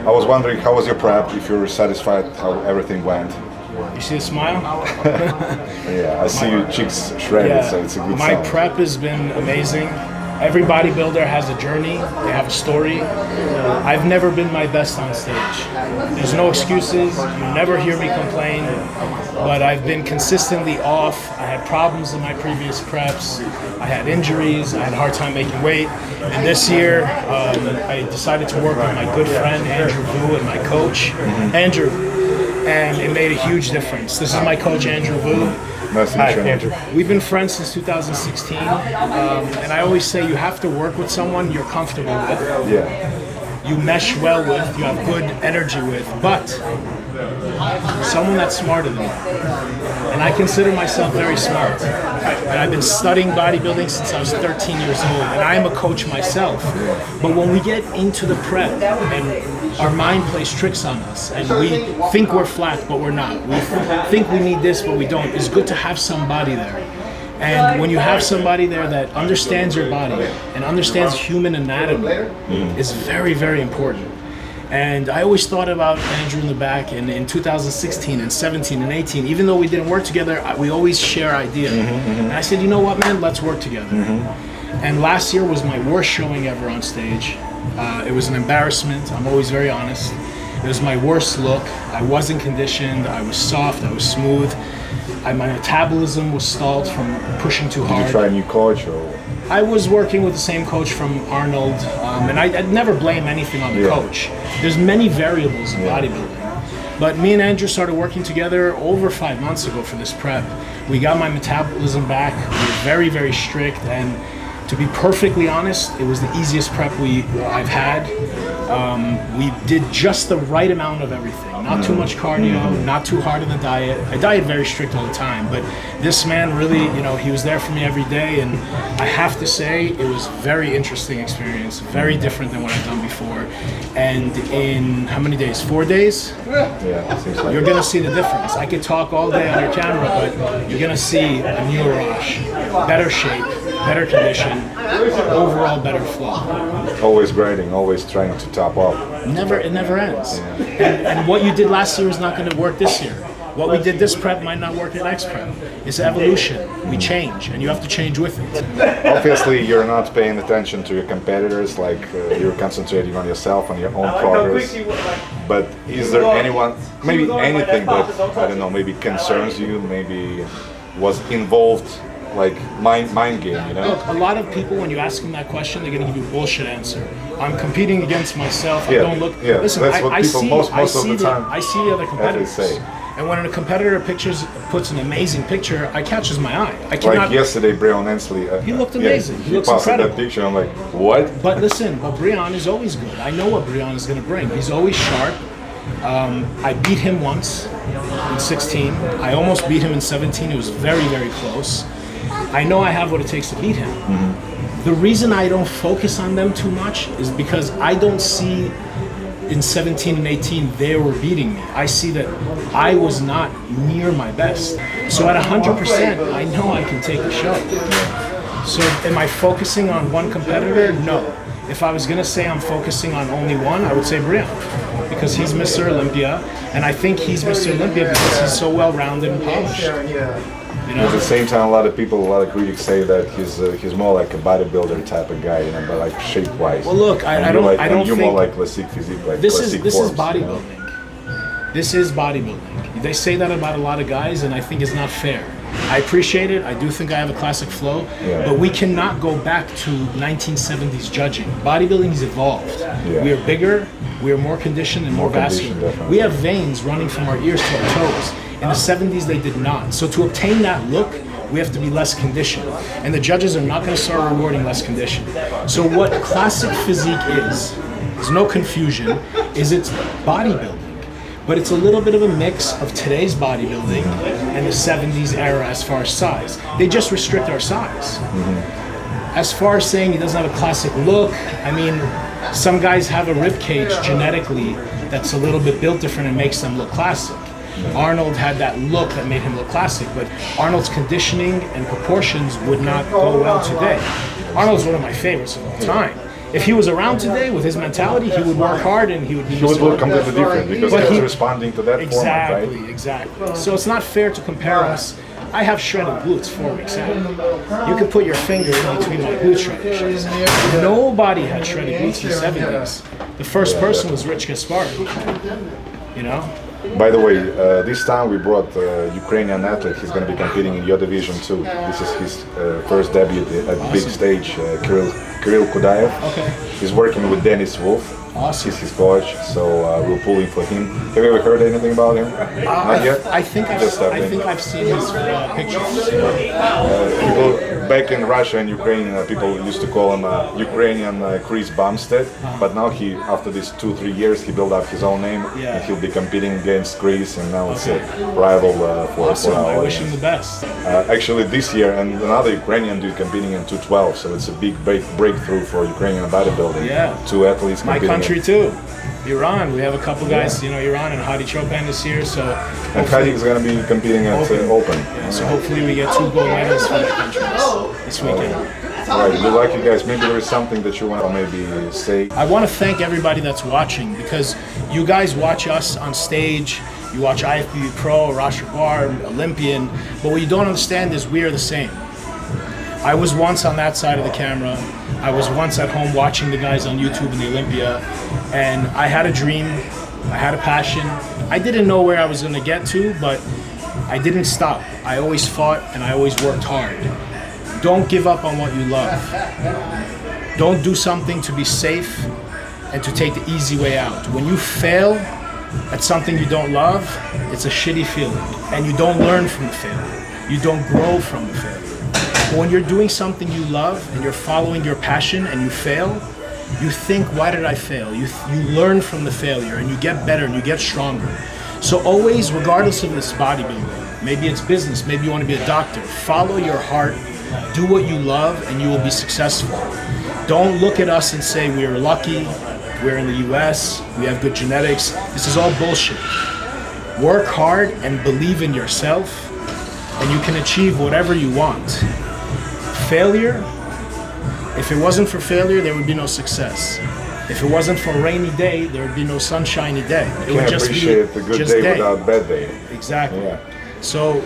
I was wondering, how was your prep? If you're satisfied how everything went? You see the smile? Yeah, I see your cheeks shredded, so it's a good My sign. prep has been amazing. Every bodybuilder has a journey, they have a story. I've never been my best on stage. There's no excuses, you never hear me complain, but I've been consistently off. I had problems in my previous preps, I had injuries, I had a hard time making weight. And this year, I decided to work with my good friend, Andrew Vu, and my coach, Andrew. And it made a huge difference. This is my coach, Andrew Vu. Nice to meet you, Andrew. We've been friends since 2016, and I always say you have to work with someone you're comfortable with, Yeah. you mesh well with, you have good energy with, but someone that's smarter than you. And I consider myself very smart. And I've been studying bodybuilding since I was 13 years old, and I am a coach myself. But when we get into the prep, and our mind plays tricks on us, and we think we're flat, but we're not. We think we need this, but we don't. It's good to have somebody there. And when you have somebody there that understands your body and understands human anatomy, is very, very important. And I always thought about Andrew in the back, and in 2016 and 17 and 18, even though we didn't work together, we always share ideas. And I said, you know what, man, let's work together. And last year was my worst showing ever on stage. It was an embarrassment, I'm always very honest. It was my worst look. I wasn't conditioned, I was soft, I was smooth. My metabolism was stalled from pushing too hard. Did you try a new coach or? I was working with the same coach from Arnold, and I'd never blame anything on the coach. There's many variables in bodybuilding. But me and Andrew started working together over 5 months ago for this prep. We got my metabolism back. We were very, very strict, and to be perfectly honest, it was the easiest prep I've had. We did just the right amount of everything. Not too much cardio, not too hard in the diet. I diet very strict all the time, but this man really, he was there for me every day, and I have to say it was a very interesting experience, very different than what I've done before. And in how many days? 4 days? Yeah, it seems like You're gonna see the difference. I could talk all day on your camera, but you're gonna see a new Arash, better shape, better condition, overall better flow. always grading, always trying to top up. It never ends. And what you did last year is not going to work this year. What we did this prep might not work the next prep. It's evolution. We change, and you have to change with it. Obviously, you're not paying attention to your competitors, like you're concentrating on yourself, on your own progress. But is there anyone, maybe anything that, I don't know, maybe concerns you, maybe was involved, like mind game, Look, a lot of people, when you ask them that question, they're going to give you a bullshit answer. I'm competing against myself. I don't look. Yeah, listen, that's what people most of the time I see the other competitors. say. And when a competitor puts an amazing picture, it catches my eye. I cannot. Like yesterday, Breon Ensley. He looked amazing. He looks posted incredible. that picture. I'm like, what? But listen, Breon is always good. I know what Breon is going to bring. He's always sharp. I beat him once in 16. I almost beat him in 17. It was very, very close. I know I have what it takes to beat him. The reason I don't focus on them too much is because I don't see in 17 and 18 they were beating me. I see that I was not near my best. So at 100%, I know I can take a show. So am I focusing on one competitor? No. If I was going to say I'm focusing on only one, I would say Breon, because he's Mr. Olympia, and I think he's Mr. Olympia because he's so well-rounded and polished. At the same time, a lot of critics say that he's more like a bodybuilder type of guy, but like shape-wise. Well, look, I don't you're think more like classic physique, like this classic is forms, bodybuilding. This is bodybuilding. They say that about a lot of guys, and I think it's not fair. I appreciate it. I do think I have a classic flow, but we cannot go back to 1970s judging. Bodybuilding has evolved. We are bigger, we are more conditioned and more vascular. We have veins running from our ears to our toes. In the 70s, they did not. So to obtain that look, we have to be less conditioned. And the judges are not going to start rewarding less conditioned. So what classic physique is, there's no confusion, is it's bodybuilding. But it's a little bit of a mix of today's bodybuilding and the 70s era as far as size. They just restrict our size. As far as saying he doesn't have a classic look, I mean, some guys have a rib cage genetically that's a little bit built different and makes them look classic. Arnold had that look that made him look classic, but Arnold's conditioning and proportions would not go well today. Arnold's one of my favorites of all time. If he was around today with his mentality, he would work hard and he would be. He would look completely different because he's responding to that format, right? Exactly. So it's not fair to compare us. I have shredded glutes 4 weeks out. You can put your finger in between my glute shredders. Nobody had shredded glutes in the 70s. The first person was Rich Gaspari. You know? By the way, this time we brought a Ukrainian athlete. He's going to be competing in your division too. This is his first debut at the big stage, Kirill Kudayev. Okay. He's working with Dennis Wolf. Awesome. He's his coach, so we're pulling for him. Have you ever heard anything about him? Not yet? I think I've seen his pictures. People back in Russia and Ukraine, people used to call him Ukrainian Chris Bumstead, but now he, after these 2-3 years, he built up his own name, and he'll be competing against Chris, and now it's a rival for our I wish him the best. Actually, this year, and another Ukrainian dude competing in 212, so it's a big breakthrough for Ukrainian bodybuilding. Yeah. 2 athletes competing. My country too. Iran. We have a couple guys, you know, Iran and Hadi Chopin this year. So. And Hadi is going to be competing at Open. Yeah, so hopefully we get 2 gold medals for that country this weekend. All right, we like you guys. Maybe there is something that you want to maybe say. I want to thank everybody that's watching, because you guys watch us on stage. You watch IFBB Pro, Arash Rahbar, Olympian, but what you don't understand is we are the same. I was once on that side of the camera. I was once at home watching the guys on YouTube in the Olympia, and I had a dream, I had a passion. I didn't know where I was going to get to, but I didn't stop. I always fought and I always worked hard. Don't give up on what you love. Don't do something to be safe and to take the easy way out. When you fail at something you don't love, it's a shitty feeling, and you don't learn from the failure. You don't grow from the failure. When you're doing something you love and you're following your passion and you fail, you think, why did I fail? You learn from the failure and you get better and you get stronger. So always, regardless of this bodybuilding, maybe it's business, maybe you want to be a doctor, follow your heart, do what you love, and you will be successful. Don't look at us and say we're lucky, we're in the US, we have good genetics. This is all bullshit. Work hard and believe in yourself, and you can achieve whatever you want. Failure, if it wasn't for failure, there would be no success. If it wasn't for a rainy day, there would be no sunshiny day. It would just appreciate the good day without bad day. Exactly. Yeah. So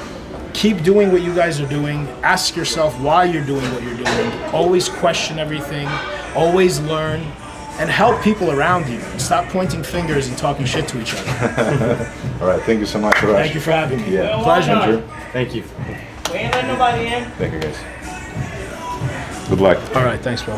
keep doing what you guys are doing. Ask yourself why you're doing what you're doing. Always question everything. Always learn. And help people around you. Stop pointing fingers and talking shit to each other. All right. Thank you so much, Arash. Thank you for having me. Yeah. Pleasure. Andrew. Thank you. Thank you, guys. Good luck. All right. Thanks, bro.